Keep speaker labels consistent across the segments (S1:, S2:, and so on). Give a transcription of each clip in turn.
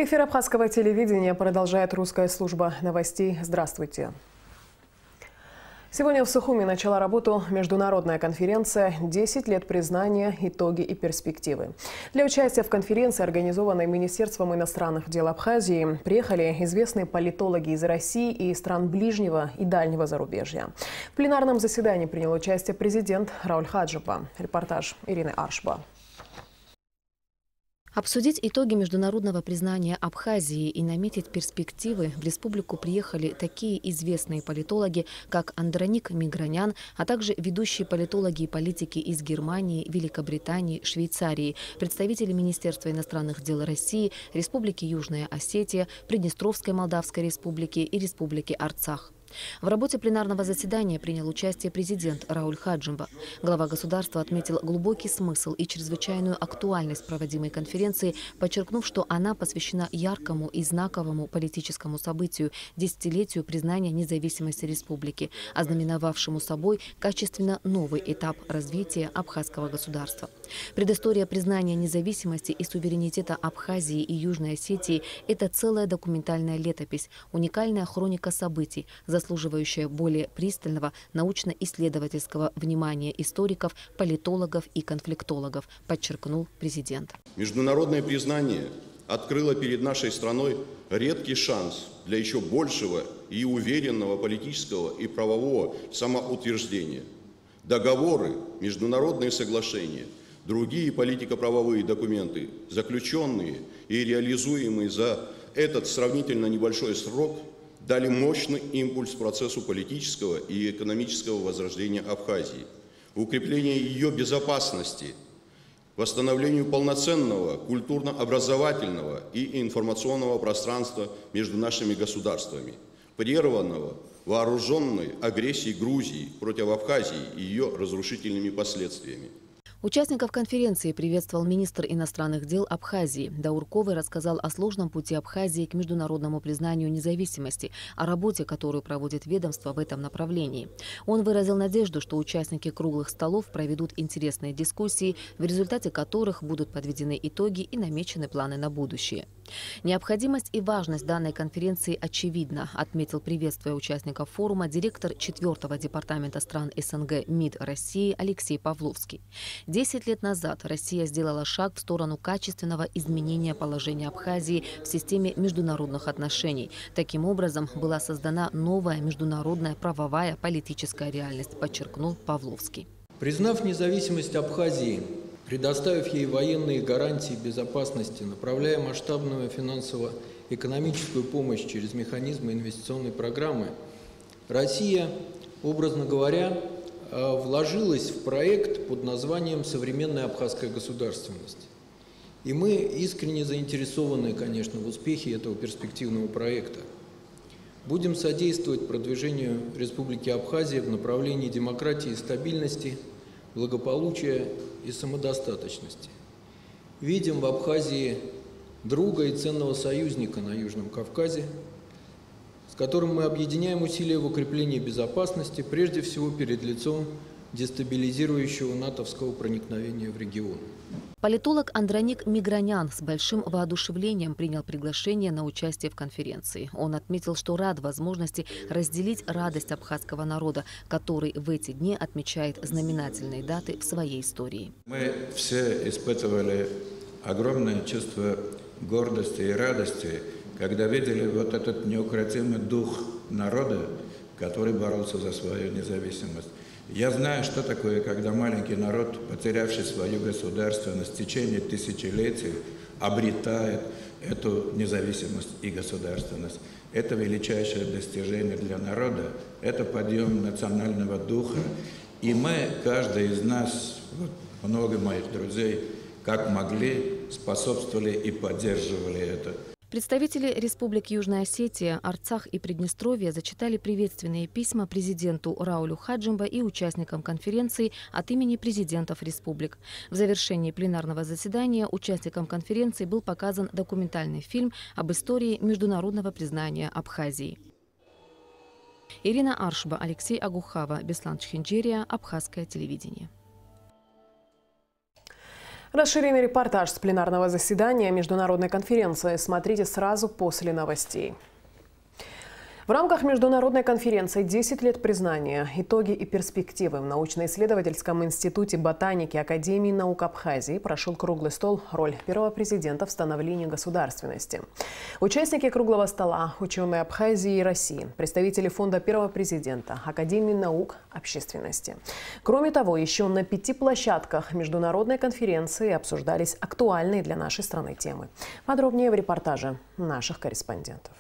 S1: Эфир Абхазского телевидения продолжает русская служба новостей. Здравствуйте. Сегодня в Сухуми начала работу международная конференция «10 лет признания. Итоги и перспективы». Для участия в конференции, организованной Министерством иностранных дел Абхазии, приехали известные политологи из России и стран ближнего и дальнего зарубежья. В пленарном заседании принял участие президент Рауль Хаджимба. Репортаж Ирины Аршба.
S2: Обсудить итоги международного признания Абхазии и наметить перспективы в республику приехали такие известные политологи, как Андроник Мигранян, а также ведущие политологи и политики из Германии, Великобритании, Швейцарии, представители Министерства иностранных дел России, Республики Южная Осетия, Приднестровской Молдавской Республики и Республики Арцах. В работе пленарного заседания принял участие президент Рауль Хаджимба. Глава государства отметил глубокий смысл и чрезвычайную актуальность проводимой конференции, подчеркнув, что она посвящена яркому и знаковому политическому событию – десятилетию признания независимости республики, ознаменовавшему собой качественно новый этап развития абхазского государства. Предыстория признания независимости и суверенитета Абхазии и Южной Осетии – это целая документальная летопись, уникальная хроника событий, заслуживающая более пристального научно-исследовательского внимания историков, политологов и конфликтологов, подчеркнул президент.
S3: Международное признание открыло перед нашей страной редкий шанс для еще большего и уверенного политического и правового самоутверждения. Договоры, международные соглашения, другие политико-правовые документы, заключенные и реализуемые за этот сравнительно небольшой срок, дали мощный импульс процессу политического и экономического возрождения Абхазии, укреплению ее безопасности, восстановлению полноценного культурно-образовательного и информационного пространства между нашими государствами, прерванного вооруженной агрессией Грузии против Абхазии и ее разрушительными последствиями.
S2: Участников конференции приветствовал министр иностранных дел Абхазии. Даурковый рассказал о сложном пути Абхазии к международному признанию независимости, о работе, которую проводит ведомство в этом направлении. Он выразил надежду, что участники круглых столов проведут интересные дискуссии, в результате которых будут подведены итоги и намечены планы на будущее. Необходимость и важность данной конференции очевидна, отметил, приветствуя участников форума, директор 4-го департамента стран СНГ МИД России Алексей Павловский. 10 лет назад Россия сделала шаг в сторону качественного изменения положения Абхазии в системе международных отношений. Таким образом, была создана новая международная правовая политическая реальность, подчеркнул Павловский.
S4: Признав независимость Абхазии, предоставив ей военные гарантии безопасности, направляя масштабную финансово-экономическую помощь через механизмы инвестиционной программы, Россия, образно говоря, вложилась в проект под названием «Современная абхазская государственность». И мы искренне заинтересованы, конечно, в успехе этого перспективного проекта. Будем содействовать продвижению Республики Абхазия в направлении демократии и стабильности, благополучия и самодостаточности. Видим в Абхазии друга и ценного союзника на Южном Кавказе, с которым мы объединяем усилия в укреплении безопасности, прежде всего перед лицом дестабилизирующего натовского проникновения в регион.
S2: Политолог Андроник Мигранян с большим воодушевлением принял приглашение на участие в конференции. Он отметил, что рад возможности разделить радость абхазского народа, который в эти дни отмечает знаменательные даты в своей истории.
S5: Мы все испытывали огромное чувство гордости и радости, когда видели вот этот неукротимый дух народа, который боролся за свою независимость. Я знаю, что такое, когда маленький народ, потерявший свою государственность в течение тысячелетий, обретает эту независимость и государственность. Это величайшее достижение для народа, это подъем национального духа. И мы, каждый из нас, вот много моих друзей, как могли, способствовали и поддерживали это.
S2: Представители республик Южная Осетия, Арцах и Приднестровья зачитали приветственные письма президенту Раулю Хаджимба и участникам конференции от имени президентов республик. В завершении пленарного заседания участникам конференции был показан документальный фильм об истории международного признания Абхазии. Ирина Аршба, Алексей Агухава, Беслан Чхинджерия, Абхазское телевидение.
S1: Расширенный репортаж с пленарного заседания международной конференции смотрите сразу после новостей. В рамках международной конференции «10 лет признания. Итоги и перспективы» в научно-исследовательском институте ботаники Академии наук Абхазии прошел круглый стол «Роль первого президента в становлении государственности». Участники круглого стола – ученые Абхазии и России, представители фонда первого президента, Академии наук общественности. Кроме того, еще на 5 площадках международной конференции обсуждались актуальные для нашей страны темы. Подробнее в репортаже наших корреспондентов.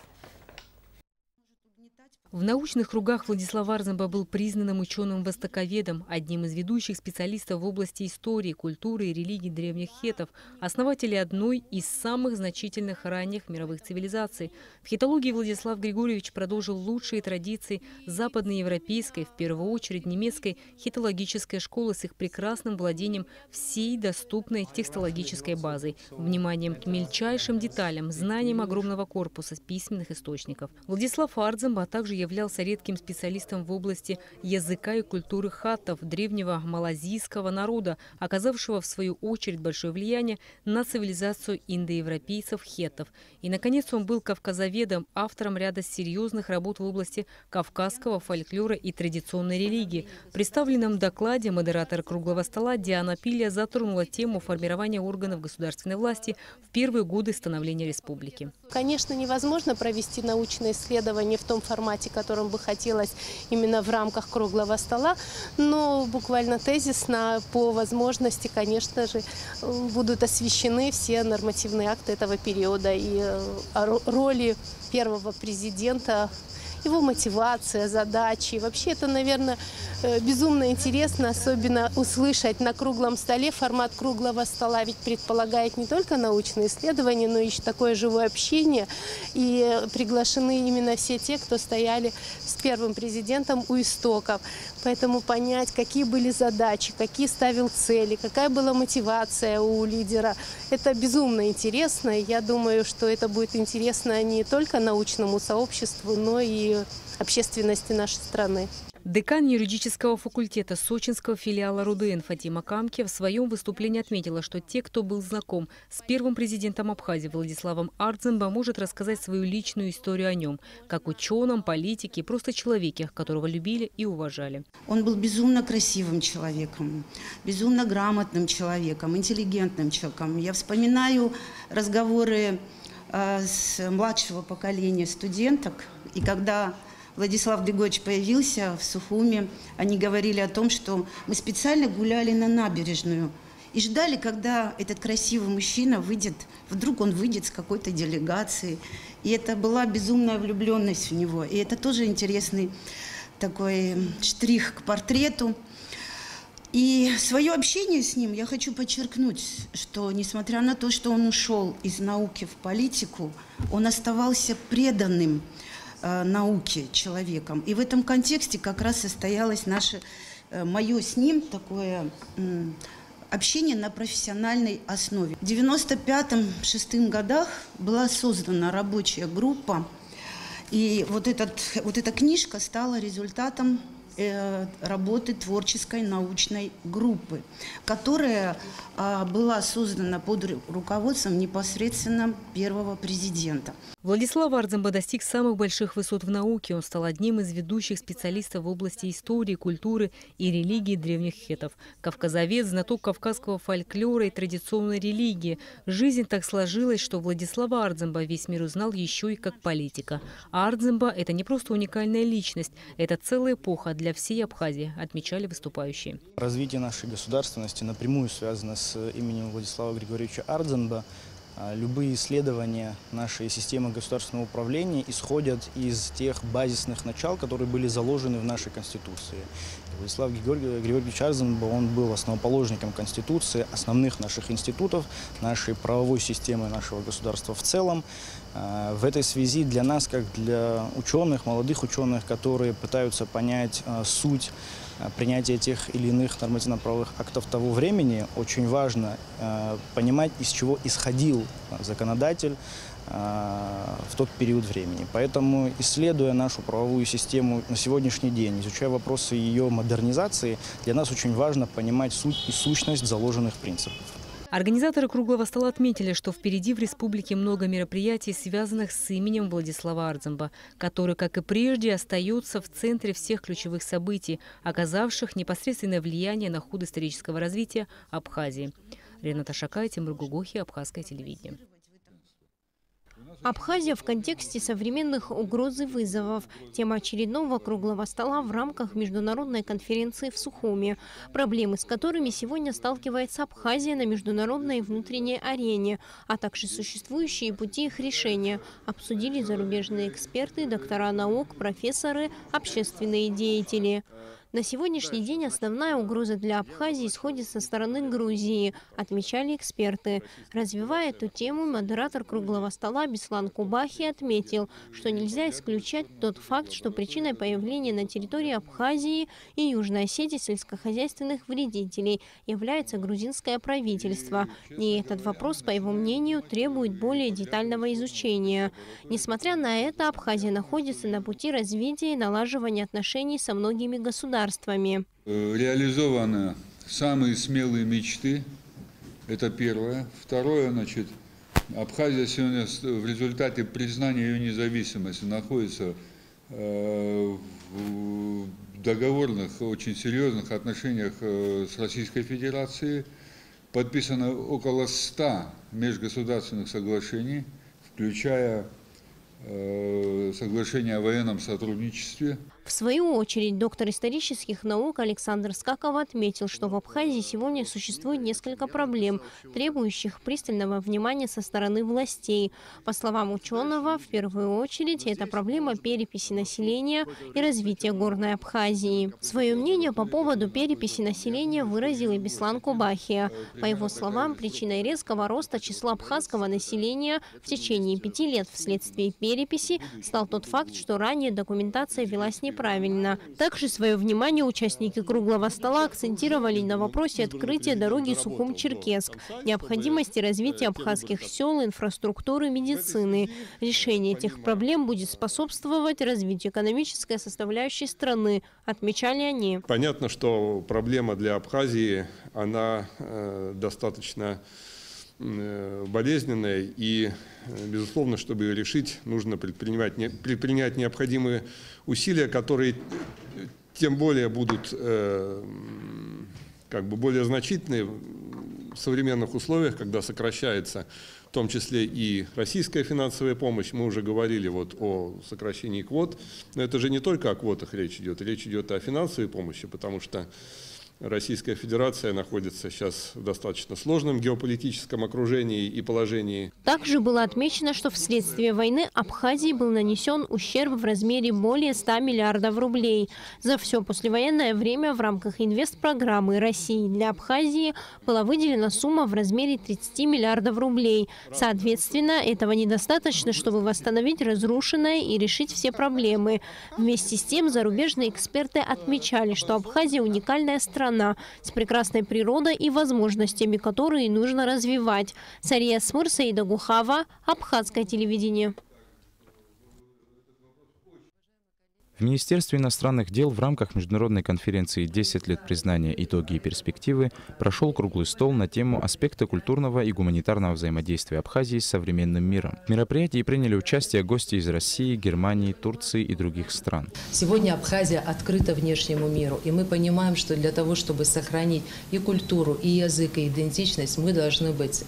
S6: В научных кругах Владислав Арзамба был признанным ученым-востоковедом, одним из ведущих специалистов в области истории, культуры и религии древних хетов, основателей одной из самых значительных ранних мировых цивилизаций. В хетологии Владислав Григорьевич продолжил лучшие традиции западноевропейской, в первую очередь немецкой, хетологической школы с их прекрасным владением всей доступной текстологической базой, вниманием к мельчайшим деталям, знанием огромного корпуса письменных источников. Владислав Арзамба также являлся редким специалистом в области языка и культуры хаттов, древнего малазийского народа, оказавшего в свою очередь большое влияние на цивилизацию индоевропейцев хеттов. И, наконец, он был кавказоведом, автором ряда серьезных работ в области кавказского фольклора и традиционной религии. В представленном докладе модератор круглого стола Диана Пиля затронула тему формирования органов государственной власти в первые годы становления республики.
S7: Конечно, невозможно провести научное исследование в том формате, которым бы хотелось именно в рамках круглого стола, но буквально тезисно, по возможности, конечно же, будут освещены все нормативные акты этого периода и роли первого президента, его мотивация, задачи. Вообще это, наверное, безумно интересно, особенно услышать на круглом столе. Формат круглого стола ведь предполагает не только научные исследования, но и такое живое общение. И приглашены именно все те, кто стояли с первым президентом у истоков. Поэтому понять, какие были задачи, какие ставил цели, какая была мотивация у лидера, это безумно интересно. Я думаю, что это будет интересно не только научному сообществу, но и общественности нашей страны.
S6: Декан юридического факультета сочинского филиала РУДН Фатима Камке в своем выступлении отметила, что те, кто был знаком с первым президентом Абхазии Владиславом Арзамба, может рассказать свою личную историю о нем, как ученом, политике, просто человеке, которого любили и уважали.
S8: Он был безумно красивым человеком, безумно грамотным человеком, интеллигентным человеком. Я вспоминаю разговоры с младшего поколения студенток, и когда Владислав Григорьевич появился в Сухуме, они говорили о том, что мы специально гуляли на набережную и ждали, когда этот красивый мужчина выйдет, вдруг он выйдет с какой-то делегацией. И это была безумная влюбленность в него. И это тоже интересный такой штрих к портрету. И свое общение с ним я хочу подчеркнуть, что несмотря на то, что он ушел из науки в политику, он оставался преданным науке человеком. И в этом контексте как раз состоялось мое с ним такое общение на профессиональной основе. В 1995-1996 годах была создана рабочая группа, и вот эта книжка стала результатом работы творческой научной группы, которая была создана под руководством непосредственно первого президента.
S6: Владислав Арзамба достиг самых больших высот в науке. Он стал одним из ведущих специалистов в области истории, культуры и религии древних хетов. Кавказовед, знаток кавказского фольклора и традиционной религии. Жизнь так сложилась, что Владислава Арзамба весь мир узнал еще и как политика. А Арзамба – это не просто уникальная личность, это целая эпоха для всей Абхазии, отмечали выступающие.
S9: Развитие нашей государственности напрямую связано с именем Владислава Григорьевича Арзамба. Любые исследования нашей системы государственного управления исходят из тех базисных начал, которые были заложены в нашей Конституции. Владислав Григорьевич Арзамба, он был основоположником Конституции, основных наших институтов, нашей правовой системы нашего государства в целом. В этой связи для нас, как для ученых, молодых ученых, которые пытаются понять суть принятия тех или иных нормативно-правовых актов того времени, очень важно понимать, из чего исходил законодатель в тот период времени. Поэтому, исследуя нашу правовую систему на сегодняшний день, изучая вопросы ее модернизации, для нас очень важно понимать суть и сущность заложенных принципов.
S6: Организаторы круглого стола отметили, что впереди в республике много мероприятий, связанных с именем Владислава Ардзанба, который, как и прежде, остается в центре всех ключевых событий, оказавших непосредственное влияние на ход исторического развития Абхазии. Рената Шакай, Тимур Гугухи, Абхазское телевидение.
S10: Абхазия в контексте современных угроз и вызовов. Тема очередного круглого стола в рамках международной конференции в Сухуми. Проблемы, с которыми сегодня сталкивается Абхазия на международной и внутренней арене, а также существующие пути их решения, обсудили зарубежные эксперты, доктора наук, профессоры, общественные деятели. На сегодняшний день основная угроза для Абхазии исходит со стороны Грузии, отмечали эксперты. Развивая эту тему, модератор круглого стола Беслан Кубахи отметил, что нельзя исключать тот факт, что причиной появления на территории Абхазии и Южной Осетии сельскохозяйственных вредителей является грузинское правительство. И этот вопрос, по его мнению, требует более детального изучения. Несмотря на это, Абхазия находится на пути развития и налаживания отношений со многими государствами.
S11: Реализованы самые смелые мечты. Это первое. Второе, значит, Абхазия сегодня в результате признания ее независимости находится в договорных, очень серьезных отношениях с Российской Федерацией. Подписано около 100 межгосударственных соглашений, включая соглашение о военном сотрудничестве.
S10: В свою очередь, доктор исторических наук Александр Скаков отметил, что в Абхазии сегодня существует несколько проблем, требующих пристального внимания со стороны властей. По словам ученого, в первую очередь, это проблема переписи населения и развития Горной Абхазии. Свое мнение по поводу переписи населения выразил и Беслан Кубахи. По его словам, причиной резкого роста числа абхазского населения в течение 5 лет вследствие переписи стал тот факт, что ранее документация велась неправильно. Также свое внимание участники круглого стола акцентировали на вопросе открытия дороги Сухум-Черкесск, необходимости развития абхазских сел, инфраструктуры, медицины. Решение этих проблем будет способствовать развитию экономической составляющей страны, отмечали они.
S12: Понятно, что проблема для Абхазии, она достаточно болезненная, и, безусловно, чтобы ее решить, нужно предпринять необходимые усилия, которые тем более будут более значительны в современных условиях, когда сокращается в том числе и российская финансовая помощь. Мы уже говорили о сокращении квот, но это же не только о квотах речь идет и о финансовой помощи, потому что Российская Федерация находится сейчас в достаточно сложном геополитическом окружении и положении.
S10: Также было отмечено, что вследствие войны Абхазии был нанесен ущерб в размере более 100 миллиардов рублей. За все послевоенное время в рамках инвестпрограммы России для Абхазии была выделена сумма в размере 30 миллиардов рублей. Соответственно, этого недостаточно, чтобы восстановить разрушенное и решить все проблемы. Вместе с тем, зарубежные эксперты отмечали, что Абхазия уникальная страна с прекрасной природой и возможностями, которые нужно развивать. Сария Смыр, Саида Гухава, Абхазское телевидение.
S13: В Министерстве иностранных дел в рамках международной конференции «10 лет признания. Итоги и перспективы» прошел круглый стол на тему аспекта культурного и гуманитарного взаимодействия Абхазии с современным миром. В мероприятии приняли участие гости из России, Германии, Турции и других стран.
S14: Сегодня Абхазия открыта внешнему миру, и мы понимаем, что для того, чтобы сохранить и культуру, и язык, и идентичность, мы должны быть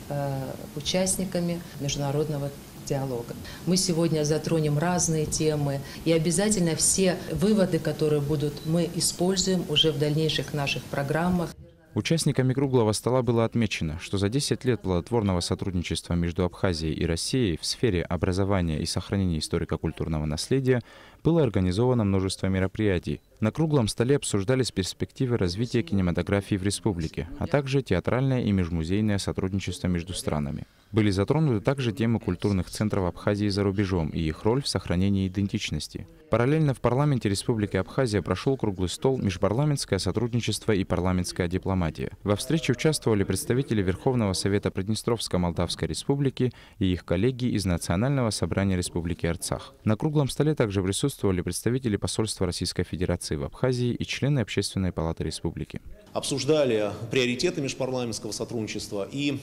S14: участниками международного диалога. Мы сегодня затронем разные темы, и обязательно все выводы, которые мы используем уже в дальнейших наших программах.
S13: Участниками круглого стола было отмечено, что за 10 лет плодотворного сотрудничества между Абхазией и Россией в сфере образования и сохранения историко-культурного наследия было организовано множество мероприятий. На круглом столе обсуждались перспективы развития кинематографии в республике, а также театральное и межмузейное сотрудничество между странами. Были затронуты также темы культурных центров Абхазии за рубежом и их роль в сохранении идентичности. Параллельно в парламенте Республики Абхазия прошел круглый стол «Межпарламентское сотрудничество и парламентская дипломатия». Во встрече участвовали представители Верховного Совета Приднестровско-Молдавской Республики и их коллеги из Национального собрания Республики Арцах. На круглом столе также присутствовали представители посольства Российской Федерации конференции в Абхазии и члены Общественной палаты республики.
S15: Обсуждали приоритеты межпарламентского сотрудничества и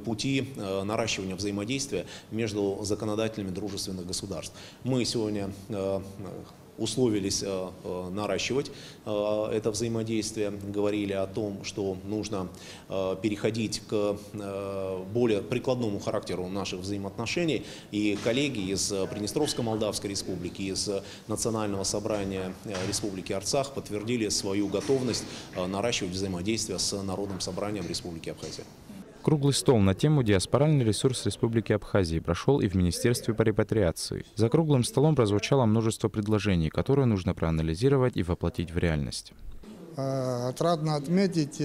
S15: пути наращивания взаимодействия между законодателями дружественных государств. Мы сегодня условились наращивать это взаимодействие, говорили о том, что нужно переходить к более прикладному характеру наших взаимоотношений. И коллеги из Приднестровско-Молдавской республики, из Национального собрания Республики Арцах подтвердили свою готовность наращивать взаимодействие с Народным собранием Республики Абхазия.
S13: Круглый стол на тему «Диаспоральный ресурс Республики Абхазии» прошел и в Министерстве по репатриации. За круглым столом прозвучало множество предложений, которые нужно проанализировать и воплотить в реальность.
S16: Отрадно отметить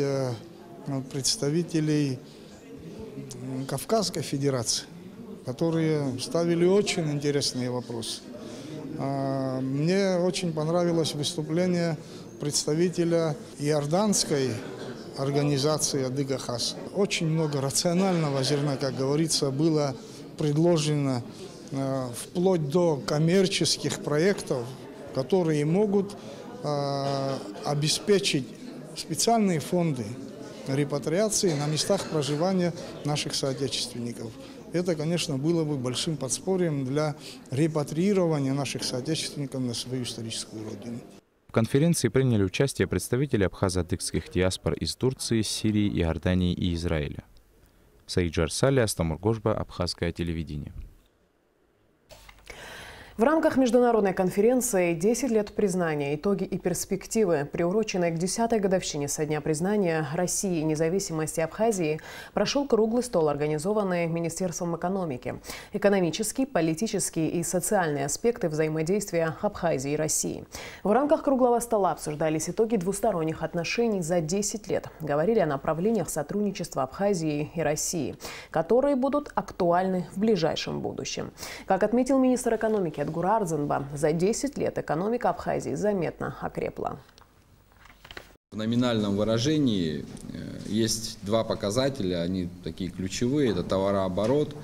S16: представителей Кавказской Федерации, которые ставили очень интересные вопросы. Мне очень понравилось выступление представителя иорданской организации Адыга Хас. Очень много рационального зерна, как говорится, было предложено вплоть до коммерческих проектов, которые могут обеспечить специальные фонды репатриации на местах проживания наших соотечественников. Это, конечно, было бы большим подспорьем для репатриирования наших соотечественников на свою историческую родину.
S13: В конференции приняли участие представители абхазо-адыгских диаспор из Турции, Сирии, Иордании и Израиля. Саид Жарсали, Астамур Гошба, Абхазское телевидение.
S1: В рамках международной конференции «10 лет признания. Итоги и перспективы», приуроченной к 10-й годовщине со дня признания России независимости Абхазии, прошел круглый стол, организованный Министерством экономики. Экономические, политические и социальные аспекты взаимодействия Абхазии и России. В рамках круглого стола обсуждались итоги двусторонних отношений за 10 лет. Говорили о направлениях сотрудничества Абхазии и России, которые будут актуальны в ближайшем будущем. Как отметил министр экономики Эдгур Ардзанба, за 10 лет экономика Абхазии заметно окрепла.
S17: В номинальном выражении есть два показателя, они такие ключевые, это товарооборот.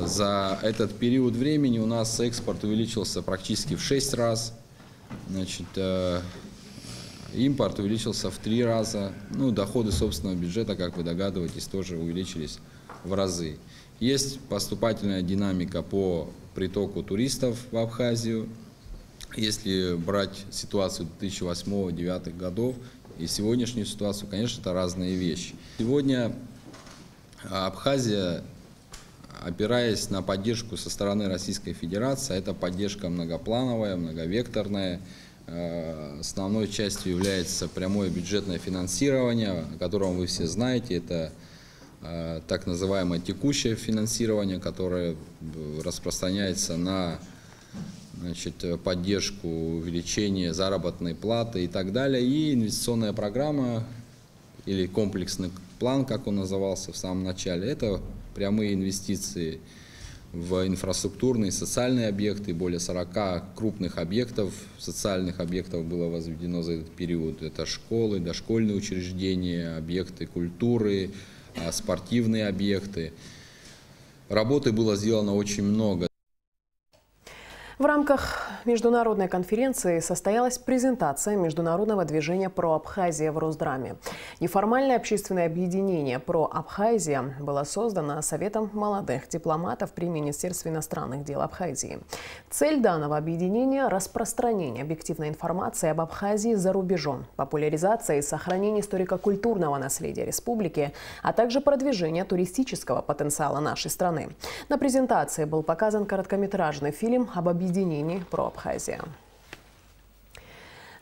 S17: За этот период времени у нас экспорт увеличился практически в 6 раз, импорт увеличился в 3 раза, доходы собственного бюджета, как вы догадываетесь, тоже увеличились в разы. Есть поступательная динамика по притоку туристов в Абхазию. Если брать ситуацию 2008-2009 годов и сегодняшнюю ситуацию, конечно, это разные вещи. Сегодня Абхазия, опираясь на поддержку со стороны Российской Федерации, это поддержка многоплановая, многовекторная. Основной частью является прямое бюджетное финансирование, о котором вы все знаете. Это так называемое текущее финансирование, которое распространяется на поддержку увеличения заработной платы и так далее. И инвестиционная программа или комплексный план, как он назывался в самом начале, это прямые инвестиции в инфраструктурные и социальные объекты. Более 40 крупных объектов, социальных объектов было возведено за этот период. Это школы, дошкольные учреждения, объекты культуры, спортивные объекты. Работы было сделано очень много.
S1: В рамках международной конференции состоялась презентация международного движения «Про-Абхазия» в Росдраме. Неформальное общественное объединение «Про-Абхазия» было создано Советом молодых дипломатов при Министерстве иностранных дел Абхазии. Цель данного объединения – распространение объективной информации об Абхазии за рубежом, популяризация и сохранение историко-культурного наследия республики, а также продвижение туристического потенциала нашей страны. На презентации был показан короткометражный фильм об объединении «Про-Абхазия».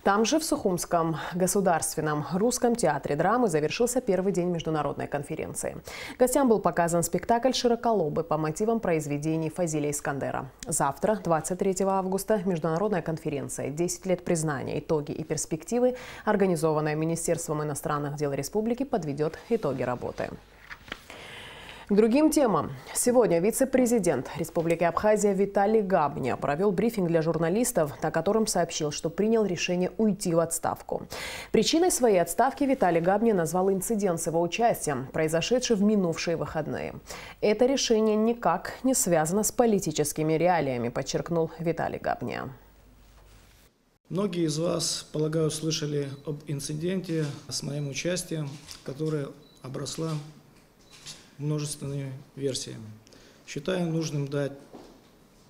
S1: Там же, в Сухумском государственном русском театре драмы, завершился первый день международной конференции. Гостям был показан спектакль «Широколобы» по мотивам произведений Фазиля Искандера. Завтра, 23 августа, международная конференция «10 лет признания. Итоги и перспективы», организованная Министерством иностранных дел республики, подведет итоги работы. К другим темам. Сегодня вице-президент Республики Абхазия Виталий Габня провел брифинг для журналистов, на котором сообщил, что принял решение уйти в отставку. Причиной своей отставки Виталий Габня назвал инцидент с его участием, произошедший в минувшие выходные. Это решение никак не связано с политическими реалиями, подчеркнул Виталий Габня.
S18: Многие из вас, полагаю, слышали об инциденте с моим участием, которое обросла множественными версиями. Считаю нужным дать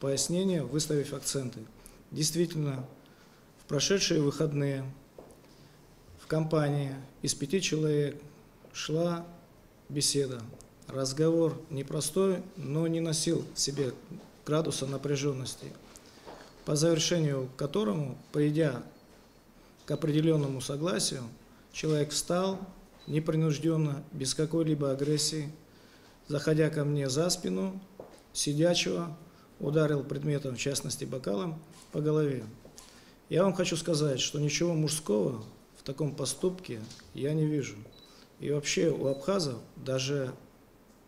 S18: пояснение, выставив акценты. Действительно, в прошедшие выходные в компании из 5 человек шла беседа. Разговор непростой, но не носил в себе градуса напряженности, по завершению которому, придя к определенному согласию, человек встал непринужденно, без какой-либо агрессии, заходя ко мне за спину, сидячего, ударил предметом, в частности бокалом, по голове. Я вам хочу сказать, что ничего мужского в таком поступке я не вижу. И вообще у абхазов даже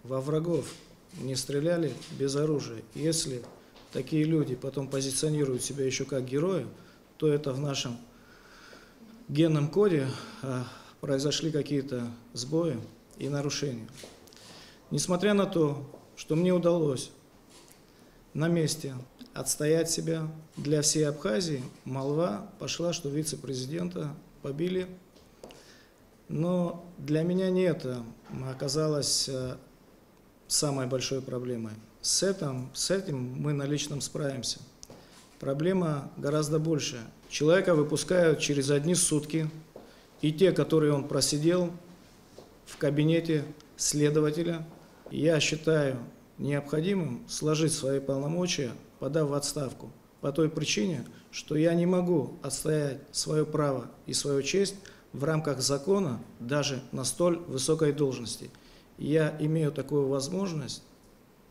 S18: во врагов не стреляли без оружия. Если такие люди потом позиционируют себя еще как герои, то это в нашем генном коде произошли какие-то сбои и нарушения. Несмотря на то, что мне удалось на месте отстоять себя, для всей Абхазии молва пошла, что вице-президента побили. Но для меня не это оказалось самой большой проблемой. С этим мы на личном справимся. Проблема гораздо больше. Человека выпускают через одни сутки, и те, которые он просидел в кабинете следователя, я считаю необходимым сложить свои полномочия, подав в отставку. По той причине, что я не могу отстоять свое право и свою честь в рамках закона даже на столь высокой должности. Я имею такую возможность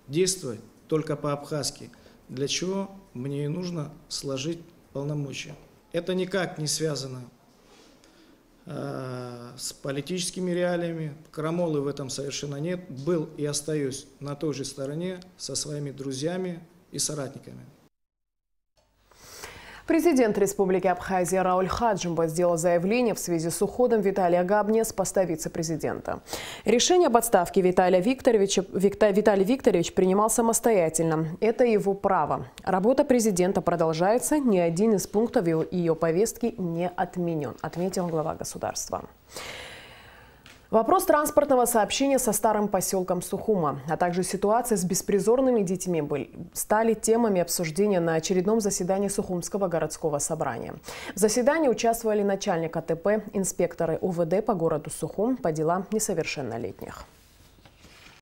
S18: действовать только по-абхазски, для чего мне и нужно сложить полномочия. Это никак не связано с политическими реалиями, крамолы в этом совершенно нет. Был и остаюсь на той же стороне со своими друзьями и соратниками.
S1: Президент Республики Абхазия Рауль Хаджимба сделал заявление в связи с уходом Виталия Габни с поста вице-президента. Решение об отставке Виталий Викторович принимал самостоятельно. Это его право. Работа президента продолжается, ни один из пунктов ее повестки не отменен, отметил глава государства. Вопрос транспортного сообщения со старым поселком Сухума, а также ситуация с беспризорными детьми стали темами обсуждения на очередном заседании Сухумского городского собрания. В заседании участвовали начальник АТП, инспекторы УВД по городу Сухум по делам несовершеннолетних.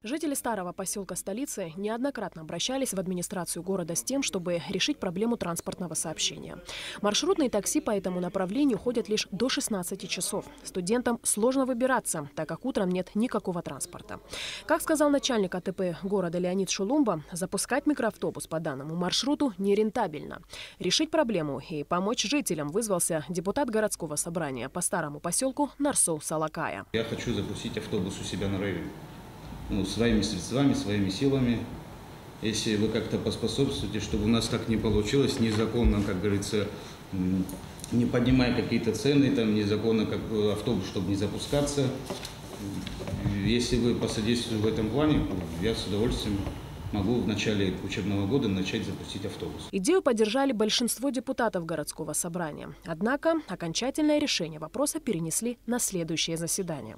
S1: Жители старого поселка столицы неоднократно обращались в администрацию города с тем, чтобы решить проблему транспортного сообщения. Маршрутные такси по этому направлению ходят лишь до 16 часов. Студентам сложно выбираться, так как утром нет никакого транспорта. Как сказал начальник АТП города Леонид Шулумба, запускать микроавтобус по данному маршруту нерентабельно. Решить проблему и помочь жителям вызвался депутат городского собрания по старому поселку Нарсол Салакая.
S19: Я хочу запустить автобус у себя на районе. Своими средствами, своими силами, если вы как-то поспособствуете, чтобы у нас так не получилось, незаконно, как говорится, не поднимая какие-то цены, там незаконно как автобус, чтобы не запускаться. Если вы посодействуете в этом плане, я с удовольствием могу в начале учебного года начать запустить автобус.
S1: Идею поддержали большинство депутатов городского собрания. Однако окончательное решение вопроса перенесли на следующее заседание.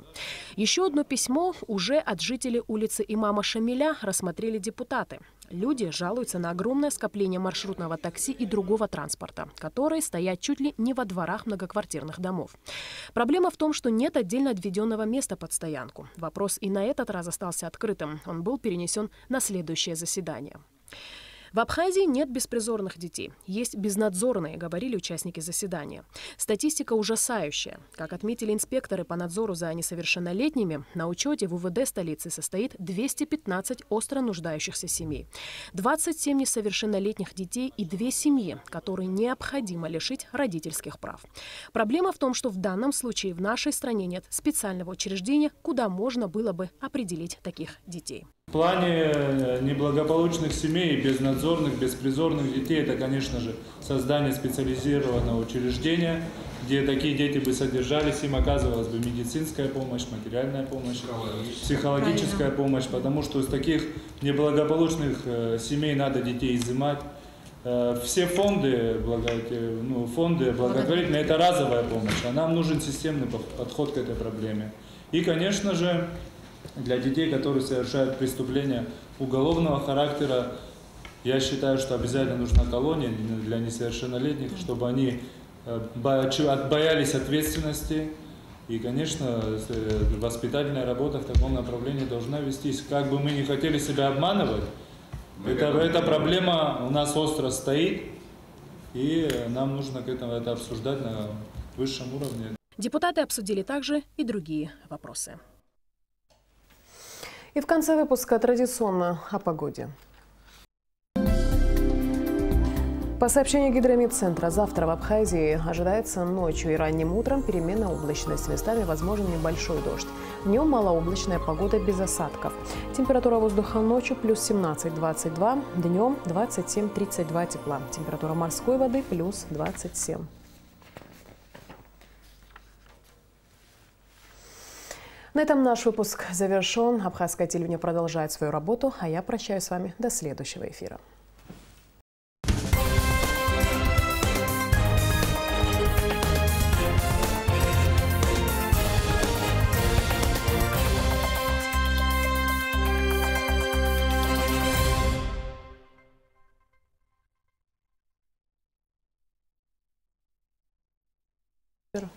S1: Еще одно письмо уже от жителей улицы Имама Шамиля рассмотрели депутаты. Люди жалуются на огромное скопление маршрутного такси и другого транспорта, которые стоят чуть ли не во дворах многоквартирных домов. Проблема в том, что нет отдельно отведенного места под стоянку. Вопрос и на этот раз остался открытым. Он был перенесен на следующее заседание. В Абхазии нет беспризорных детей. Есть безнадзорные, говорили участники заседания. Статистика ужасающая. Как отметили инспекторы по надзору за несовершеннолетними, на учете в УВД столицы состоит 215 остро нуждающихся семей, 27 несовершеннолетних детей и 2 семьи, которые необходимо лишить родительских прав. Проблема в том, что в данном случае в нашей стране нет специального учреждения, куда можно было бы определить таких детей.
S20: В плане неблагополучных семей, безнадзорных, беспризорных детей, это, конечно же, создание специализированного учреждения, где такие дети бы содержались, им оказывалась бы медицинская помощь, материальная помощь, психологическая помощь, потому что из таких неблагополучных семей надо детей изымать, Все фонды, благотворительные, это разовая помощь, а нам нужен системный подход к этой проблеме. И, конечно же, для детей, которые совершают преступления уголовного характера, я считаю, что обязательно нужна колония для несовершеннолетних, чтобы они боялись ответственности. И, конечно, воспитательная работа в таком направлении должна вестись. Как бы мы не хотели себя обманывать, эта проблема у нас остро стоит, и нам нужно это обсуждать на высшем уровне.
S1: Депутаты обсудили также и другие вопросы. И в конце выпуска традиционно о погоде. По сообщению Гидрометцентра, завтра в Абхазии ожидается ночью и ранним утром переменная облачность. Местами возможен небольшой дождь. Днем малооблачная погода без осадков. Температура воздуха ночью плюс 17-22, днем 27-32 тепла. Температура морской воды плюс 27. На этом наш выпуск завершен. Абхазское телевидение продолжает свою работу, а я прощаюсь с вами до следующего эфира. Супер.